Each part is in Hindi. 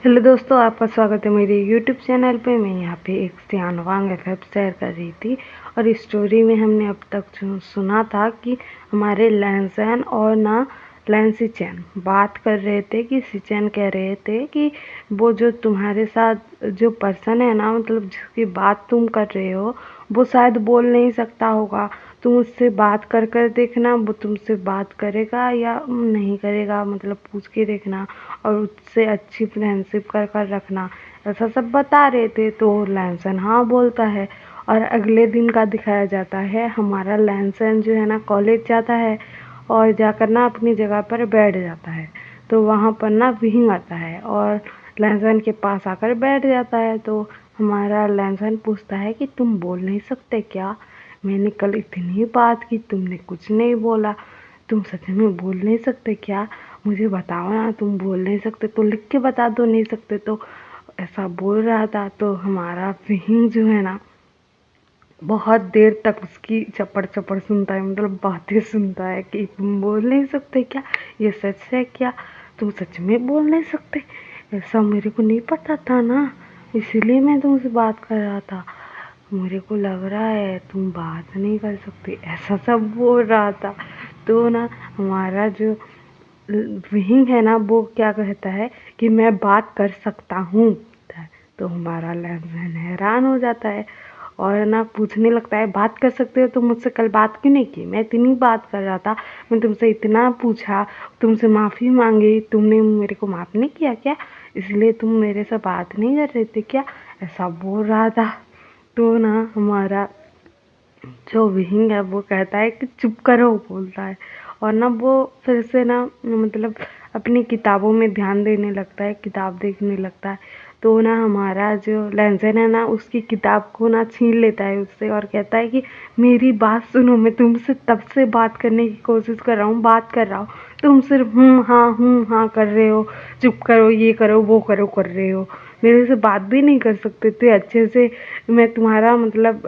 हेलो दोस्तों, आपका स्वागत है मेरे यूट्यूब चैनल पे। मैं यहाँ पे एक सियान वांग एफ शेयर कर रही थी और इस स्टोरी में हमने अब तक सुना था कि हमारे लैंसन और ना लैंसी चैन बात कर रहे थे कि सिचैन कह रहे थे कि वो जो तुम्हारे साथ जो पर्सन है ना, मतलब जिसकी बात तुम कर रहे हो, वो शायद बोल नहीं सकता होगा। तुम उससे बात कर कर देखना, वो तुमसे बात करेगा या नहीं करेगा, मतलब पूछ के देखना और उससे अच्छी फ्रेंडशिप कर कर रखना। ऐसा सब बता रहे थे तो लैंसन हाँ बोलता है। और अगले दिन का दिखाया जाता है, हमारा लैंसन जो है ना कॉलेज जाता है और जाकर ना अपनी जगह पर बैठ जाता है। तो वहाँ पर ना विहिंग आता है और लैंसन के पास आकर बैठ जाता है। तो हमारा लैंसन पूछता है कि तुम बोल नहीं सकते क्या? मैंने कल इतनी बात की, तुमने कुछ नहीं बोला। तुम सच में बोल नहीं सकते क्या? मुझे बताओ ना, तुम बोल नहीं सकते तो लिख के बता दो, नहीं सकते तो। ऐसा बोल रहा था। तो हमारा विहिंग जो है ना बहुत देर तक उसकी चपड़ चपड़ सुनता है, मतलब बातें सुनता है कि तुम बोल नहीं सकते क्या? ये सच है क्या? तुम सच में बोल नहीं सकते? ऐसा मेरे को नहीं पता था ना, इसीलिए मैं तुमसे बात कर रहा था। मेरे को लग रहा है तुम बात नहीं कर सकते, ऐसा सब बोल रहा था। तो ना हमारा जो विहिंग है ना वो क्या कहता है कि मैं बात कर सकता हूँ। तो हमारा लैंसन हैरान हो जाता है और ना पूछने लगता है, बात कर सकते हो तो मुझसे कल बात क्यों नहीं की? मैं इतनी बात कर रहा था, मैं तुमसे इतना पूछा, तुमसे माफ़ी मांगी, तुमने मेरे को माफ़ नहीं किया क्या? इसलिए तुम मेरे से बात नहीं कर रहे थे क्या? ऐसा बोल रहा था। तो ना हमारा जो विहिंग है वो कहता है कि चुप करो, बोलता है। और ना वो फिर से ना मतलब अपनी किताबों में ध्यान देने लगता है, किताब देखने लगता है। तो ना हमारा जो लैंसन है ना उसकी किताब को ना छीन लेता है उससे और कहता है कि मेरी बात सुनो, मैं तुमसे तब से बात करने की कोशिश कर रहा हूँ, बात कर रहा हूँ, तुम सिर्फ हूँ हाँ कर रहे हो, चुप करो, ये करो वो करो कर रहे हो, मेरे से बात भी नहीं कर सकते थे अच्छे से। मैं तुम्हारा मतलब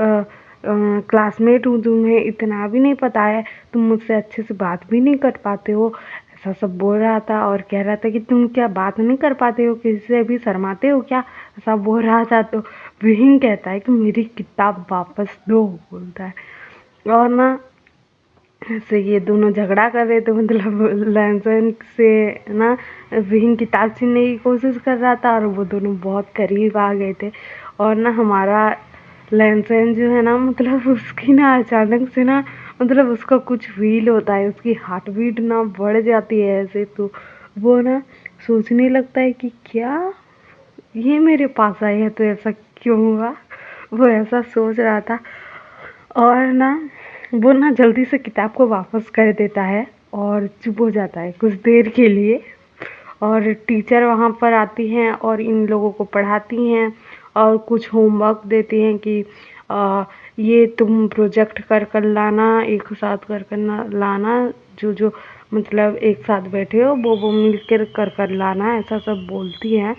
क्लासमेट हूँ, तुम्हें इतना भी नहीं पता है, तुम मुझसे अच्छे से बात भी नहीं कर पाते हो। ऐसा सब बोल रहा था और कह रहा था कि तुम क्या बात नहीं कर पाते हो, किसी से भी शर्माते हो क्या? ऐसा बोल रहा था। तो विहिंग कहता है कि मेरी किताब वापस दो, बोलता है। और ना ऐसे ये दोनों झगड़ा कर रहे थे, मतलब लैंसन से ना विहिंग किताब छीनने की कोशिश कर रहा था और वो दोनों बहुत करीब आ गए थे। और ना हमारा लैंसन जो है ना, मतलब उसकी ना अचानक से ना मतलब उसका कुछ फील होता है, उसकी हार्ट बीट ना बढ़ जाती है ऐसे। तो वो ना सोचने लगता है कि क्या ये मेरे पास आई है तो ऐसा क्यों हुआ, वो ऐसा सोच रहा था। और ना वो ना जल्दी से किताब को वापस कर देता है और चुप हो जाता है कुछ देर के लिए। और टीचर वहाँ पर आती हैं और इन लोगों को पढ़ाती हैं और कुछ होमवर्क देती हैं कि ये तुम प्रोजेक्ट कर कर लाना, एक साथ कर कर लाना, जो जो मतलब एक साथ बैठे हो वो मिलकर कर कर लाना, ऐसा सब बोलती हैं।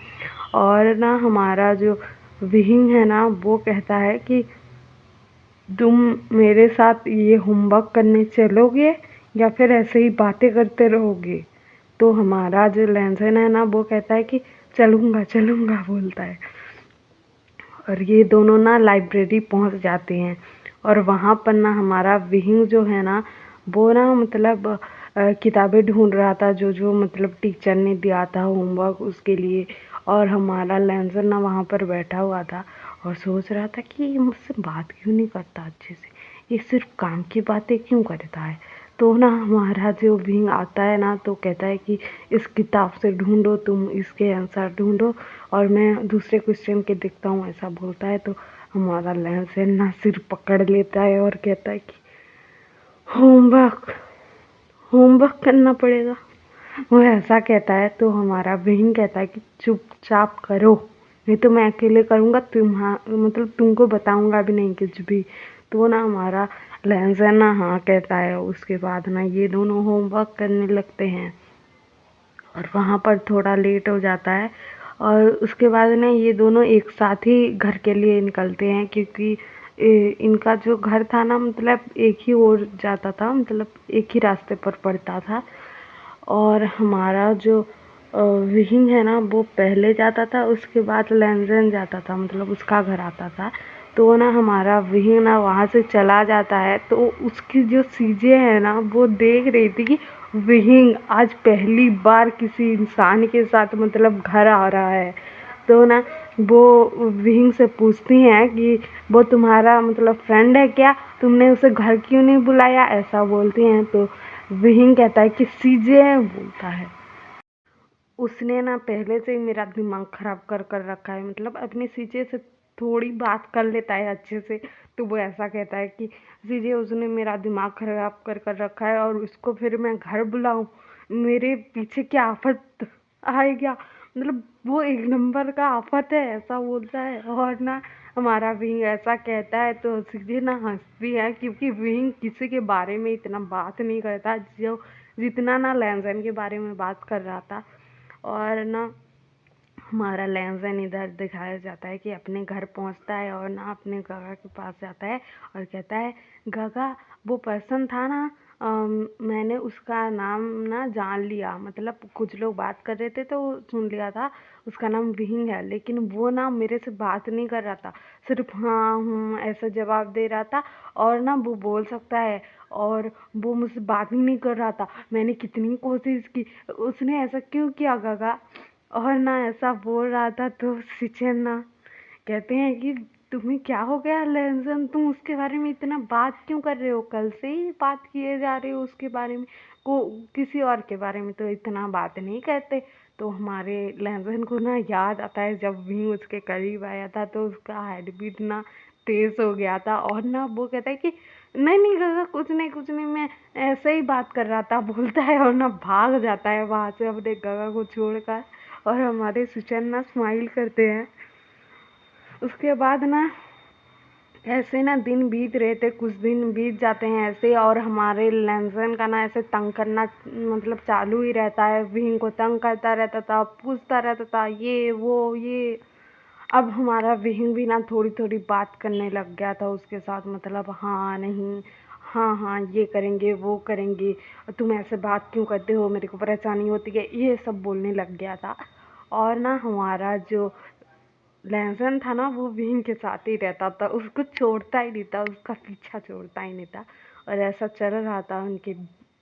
और ना हमारा जो विहिंग है ना वो कहता है कि तुम मेरे साथ ये होमवर्क करने चलोगे या फिर ऐसे ही बातें करते रहोगे? तो हमारा जो लैंसन है ना वो कहता है कि चलूँगा चलूँगा, बोलता है। और ये दोनों ना लाइब्रेरी पहुंच जाते हैं और वहाँ पर ना हमारा विहिंग जो है ना वो ना मतलब किताबें ढूंढ रहा था, जो जो मतलब टीचर ने दिया था होमवर्क उसके लिए। और हमारा लैंसन ना वहाँ पर बैठा हुआ था और सोच रहा था कि ये मुझसे बात क्यों नहीं करता अच्छे से, ये सिर्फ काम की बातें क्यों करता है। तो ना हमारा जो विंग आता है ना तो कहता है कि इस किताब से ढूंढो, तुम इसके आंसर ढूंढो और मैं दूसरे क्वेश्चन के देखता हूँ, ऐसा बोलता है। तो हमारा लैंसन ना सिर पकड़ लेता है और कहता है कि होमवर्क होमवर्क करना पड़ेगा, वो ऐसा कहता है। तो हमारा बहन कहता है कि चुपचाप करो, नहीं तो मैं अकेले करूँगा, मतलब तुमको बताऊँगा भी नहीं कुछ भी। तो ना हमारा लहंसन ना हाँ कहता है। उसके बाद ना ये दोनों होमवर्क करने लगते हैं और वहाँ पर थोड़ा लेट हो जाता है। और उसके बाद ना ये दोनों एक साथ ही घर के लिए निकलते हैं, क्योंकि इनका जो घर था ना मतलब एक ही ओर जाता था, मतलब एक ही रास्ते पर पड़ता था। और हमारा जो विहिंग है ना वो पहले जाता था, उसके बाद लैंजन जाता था, मतलब उसका घर आता था। तो ना हमारा विहिंग ना वहाँ से चला जाता है, तो उसकी जो चीज़ें हैं ना वो देख रही थी कि विहिंग आज पहली बार किसी इंसान के साथ मतलब घर आ रहा है। तो ना वो विहिंग से पूछती हैं कि वो तुम्हारा मतलब फ्रेंड है क्या, तुमने उसे घर क्यों नहीं बुलाया, ऐसा बोलती हैं। तो विहिंग कहता है कि सीजे बोलता है, उसने ना पहले से ही मेरा दिमाग खराब कर कर रखा है, मतलब अपने सीजे से थोड़ी बात कर लेता है अच्छे से। तो वो ऐसा कहता है कि सीजे उसने मेरा दिमाग खराब कर कर रखा है और उसको फिर मैं घर बुलाऊं, मेरे पीछे क्या आफत आए क्या, मतलब वो एक नंबर का आफत है, ऐसा बोलता है। और ना हमारा विंग ऐसा कहता है तो सीजे ना हंसती है, क्योंकि विंग किसी के बारे में इतना बात नहीं करता जो जितना ना लैंजन के बारे में बात कर रहा था। और ना हमारा लैंजन इधर दिखाया जाता है कि अपने घर पहुंचता है और ना अपने गागा के पास जाता है और कहता है, गागा वो पर्सन था ना, मैंने उसका नाम ना जान लिया, मतलब कुछ लोग बात कर रहे थे तो सुन लिया था, उसका नाम विहिंग है, लेकिन वो ना मेरे से बात नहीं कर रहा था, सिर्फ हाँ हूँ ऐसा जवाब दे रहा था। और ना वो बोल सकता है और वो मुझसे बात ही नहीं कर रहा था, मैंने कितनी कोशिश की, उसने ऐसा क्यों किया गागा। और ना ऐसा बोल रहा था तो सिचन ना कहते हैं कि तुम्हें क्या हो गया लेंसन, तुम उसके बारे में इतना बात क्यों कर रहे हो, कल से ही बात किए जा रहे हो उसके बारे में, को किसी और के बारे में तो इतना बात नहीं कहते। तो हमारे लेंसन को ना याद आता है जब भी उसके करीब आया था तो उसका हार्ट बीट ना तेज हो गया था। और ना वो कहता है कि नहीं नहीं गगा कुछ नहीं, मैं ऐसे ही बात कर रहा था, बोलता है और ना भाग जाता है वहां से अपने गगा को छोड़कर। और हमारे सुचन ना स्माइल करते हैं। उसके बाद ना ऐसे ना दिन बीत रहे थे, कुछ दिन बीत जाते हैं ऐसे, और हमारे लैंसन का ना ऐसे तंग करना मतलब चालू ही रहता है, विंग को तंग करता रहता था, पूछता रहता था ये वो ये। अब हमारा विहिंग भी ना थोड़ी थोड़ी बात करने लग गया था उसके साथ, मतलब हाँ नहीं, हाँ हाँ ये करेंगे वो करेंगे, तुम ऐसे बात क्यों करते हो, मेरे को परेशानी होती है, ये सब बोलने लग गया था। और ना हमारा जो लहसुन था ना वो विहिंग के साथ ही रहता था, उसको छोड़ता ही नहीं था, उसका पीछा छोड़ता ही नहीं था। और ऐसा चल रहा था उनके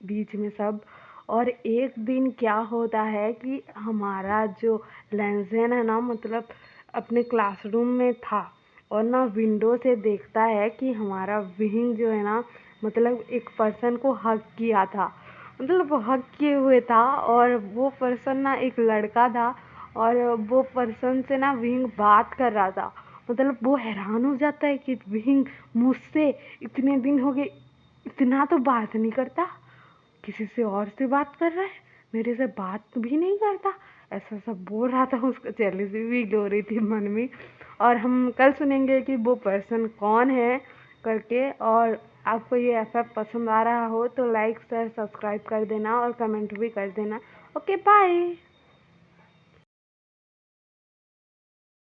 बीच में सब। और एक दिन क्या होता है कि हमारा जो लहसुन है ना मतलब अपने क्लासरूम में था और ना विंडो से देखता है कि हमारा विहिंग जो है ना मतलब एक पर्सन को हक किया था, मतलब वो हक किए हुए था, और वो पर्सन ना एक लड़का था और वो पर्सन से ना विंग बात कर रहा था। मतलब वो हैरान हो जाता है कि विंग मुझसे इतने दिन हो गए इतना तो बात नहीं करता, किसी से और से बात कर रहा है, मेरे से बात भी नहीं करता, ऐसा सब बोल रहा था। उसको जेलसी भी हो रही थी मन में। और हम कल सुनेंगे कि वो पर्सन कौन है करके। और आपको ये एफएफ पसंद आ रहा हो तो लाइक शेयर सब्सक्राइब कर देना और कमेंट भी कर देना। Okay bye.